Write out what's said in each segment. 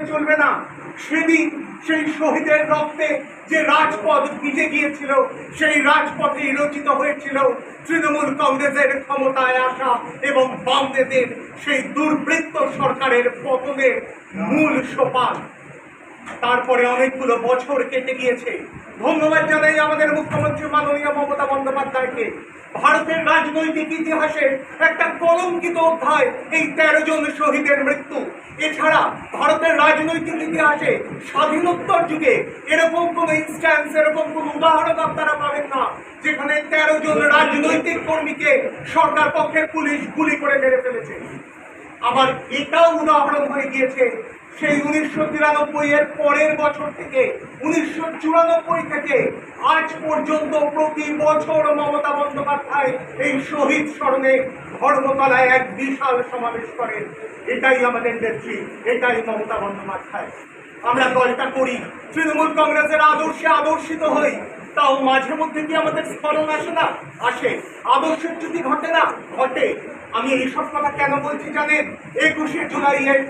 চলবে না। সেদিন সেই শহীদের রক্তে যে রাজপথ ভিজে গিয়েছিল, সেই রাজপথে রচিত হয়েছিল তৃণমূল কংগ্রেসের ক্ষমতায় আসা এবং বামদের সেই দুর্বৃত্ত সরকারের পতনের মূল সোপান। তারপরে অনেকগুলো বছর কেটে গিয়েছে। ধন্যবাদ জানাই আমাদের মুখ্যমন্ত্রী মাননীয় মমতা বন্দ্যোপাধ্যায়কে। ভারতের রাজনৈতিক ইতিহাসে একটা কলঙ্কিত অধ্যায় এই 13 জন শহীদের মৃত্যু। এছাড়া ভারতের রাজনৈতিক ইতিহাসে স্বাধীনোত্তর যুগে এরকম কোন ইনস্ট্যান্স, এরকম কোন উদাহরণ আপনারা পাবেন না যেখানে 13 জন রাজনৈতিক কর্মীকে সরকার পক্ষের পুলিশ গুলি করে মেরে ফেলেছে। আবার এটাও উদাহরণ হয়ে গিয়েছে সেই 1993 এর পরের বছর থেকে 1994 থেকে আজ পর্যন্ত প্রতি বছর মমতা বন্দ্যোপাধ্যায় এই শহীদ স্মরণে ধর্মতলায় এক বিশাল সমাবেশ করেন। এটাই আমাদের নেত্রী, এটাই মমতা বন্দ্যোপাধ্যায়। আমরা দলটা করি, তৃণমূল কংগ্রেসের আদর্শে আদর্শিত হই, তাও মাঝে মধ্যে কি আমাদের স্মরণ আসে না? আসে। আদর্শের যদি ঘটে না ঘটে। আমি এইসব কথা কেন বলছি জানেন? 21শে জুলাইয়ের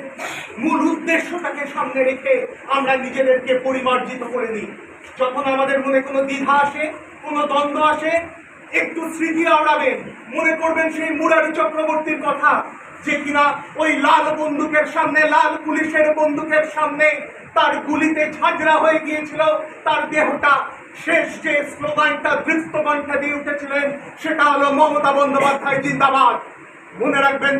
মূল উদ্দেশ্যটাকে সামনে রেখে আমরা নিজেদেরকে পরিমার্জিত করে নিই। যখন আমাদের মনে কোনো দ্বিধা আসে, কোনো দ্বন্দ্ব আসে, একটু স্মৃতি আওড়াবেন, মনে করবেন সেই মুরারি চক্রবর্তীর কথা, যে কিনা ওই লাল বন্দুকের সামনে, লাল পুলিশের বন্দুকের সামনে তার গুলিতে ঝাঁঝরা হয়ে গিয়েছিল, তার দেহটা শেষ যে স্লোগানটা দৃপ্তকণ্ঠে দিয়ে উঠেছিলেন সেটা হলো মমতা বন্দ্যোপাধ্যায় জিন্দাবাদ। মনে রাখবেন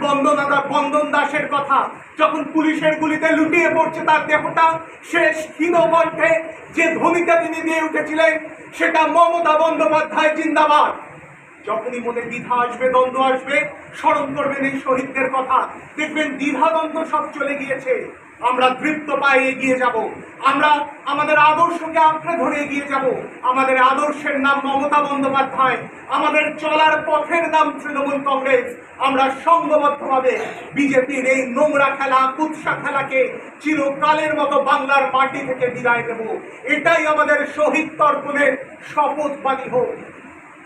বন্দন দাসের কথা, যখন পুলিশের গুলিতে লুটিয়ে পড়ছে তার দেহটা, শেষ ক্ষীণ কণ্ঠে যে ধ্বনিটা তিনি দিয়ে উঠেছিলেন সেটা মমতা বন্দ্যোপাধ্যায় জিন্দাবাদ। যখনই মনে দ্বিধা আসবে, দ্বন্দ্ব আসবে, স্মরণ করবেন এই শহীদদের কথা, দেখবেন দ্বিধা দ্বন্দ্ব সব চলে গিয়েছে। আমরা দৃপ্ত পায়ে এগিয়ে যাব, আমরা আমাদের আদর্শকে আঁকড়ে ধরে এগিয়ে যাব। আমাদের আদর্শের নাম মমতা বন্দ্যোপাধ্যায়, আমাদের চলার পথের নাম তৃণমূল কংগ্রেস। আমরা সংঘবদ্ধভাবে বিজেপির এই নোংরা খেলা, কুৎসা খেলাকে চিরকালের মতো বাংলার মাটি থেকে বিদায় দেব। এটাই আমাদের শহীদ তর্পণের শপথ বাণী হোক।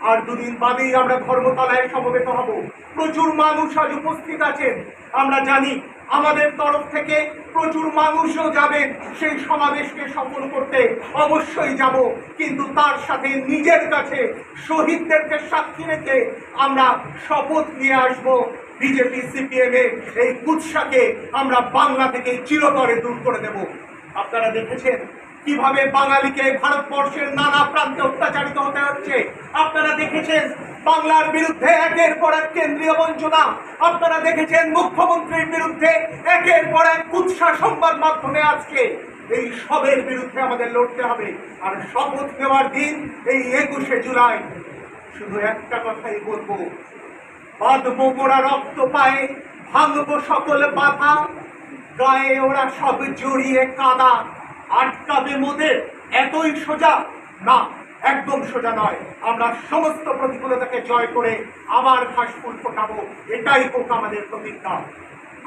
আর দুদিন বাদেই আমরা ধর্মতলায় সমবেত হব। প্রচুর মানুষ আজ উপস্থিত আছেন। আমরা জানি আমাদের তরফ থেকে প্রচুর মানুষও যাবেন সেই সমাবেশকে সফল করতে, অবশ্যই যাব। কিন্তু তার সাথে নিজের কাছে শহীদদেরকে সাক্ষী রেখে আমরা শপথ নিয়ে আসব, বিজেপি সিপিএম এর এই কুৎসাকে আমরা বাংলা থেকে চিরতরে দূর করে দেব। আপনারা দেখেছেন কিভাবে বাঙালিকে ভারতবর্ষের নানা প্রান্তে অত্যাচারিত হতে হচ্ছে। আপনারা দেখেছেন বাংলার বিরুদ্ধে একের পর এক কেন্দ্রীয় বঞ্চনা। আপনারা দেখেছেন মুখ্যমন্ত্রীর বিরুদ্ধে একের পর এক কুৎসা সংবাদ মাধ্যমে। আজকে এই সবের বিরুদ্ধে আমাদের লড়তে হবে। আর শপথ নেওয়ার দিন এই 21শে জুলাই শুধু একটা কথাই বলবো, বাঁধবো মোরা রক্ত পায়ে, ভাঙবো সকল বাধা, গায়ে ওরা সব জড়িয়ে কাদা। আটকাবে মোদের এতই সোজা? না, একদম সোজা নয়। আমরা সমস্ত প্রতিকূলতাকে জয় করে আবার ঘাস ফুল ফোটাবো, এটাই হোক আমাদের প্রতিজ্ঞা।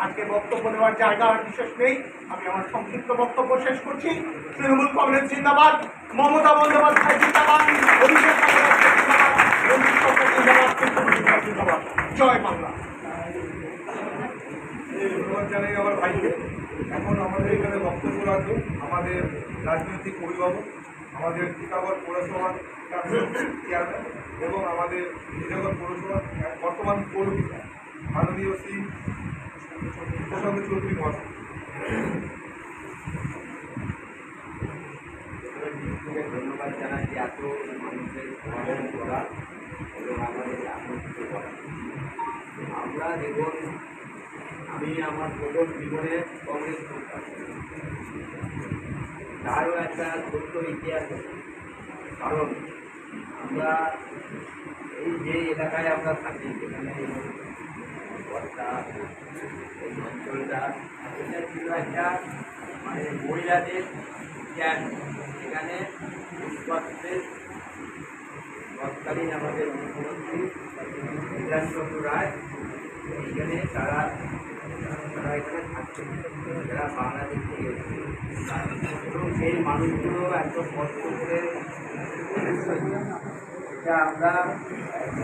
আজকে বক্তব্য নেওয়ার জায়গা আর বিশেষ নেই, আমি আমার সংক্ষিপ্ত বক্তব্য শেষ করছি। তৃণমূল কংগ্রেস জিন্দাবাদ, মমতা বন্দ্যোপাধ্যায় জিন্দাবাদ, অভিষেক জিন্দাবাদ, জয় বাংলা। জানাই আমার ভাইকে। এখন আমাদের এখানে বক্তব্য রাখবে আমাদের রাজনৈতিক অভিভাবক, আমাদের টিকাগড় পৌরসভার চেয়ারম্যান এবং আমাদের টিকাগড় পৌরসভার বর্তমান পৌরপিতা মাননীয় শ্রী প্রশান্ত চৌধুরী মহাশয়। ধন্যবাদ জানাচ্ছি এত মানুষের সমাবেশ করা এবং আমাদের আকর্ষিত করা। আমরা দেখুন, আমি আমার প্রথম জীবনে কংগ্রেস করতাম, তারও একটা ছোট্ট ইতিহাস আছে। কারণ আমরা এই যে এলাকায় আমরা থাকি, সেখানে ঘরটা, এই অঞ্চলটা, এটা ছিল একটা মানে মহিলাদের ক্যাম্প। সেখানে তৎকালীন আমাদের মুখ্যমন্ত্রী বিধানচন্দ্র রায় এখানে তারা এখানে থাকছে, যারা বাংলাদেশ থেকে এসেছে, এবং সেই মানুষগুলো এত কষ্ট করে এটা আমরা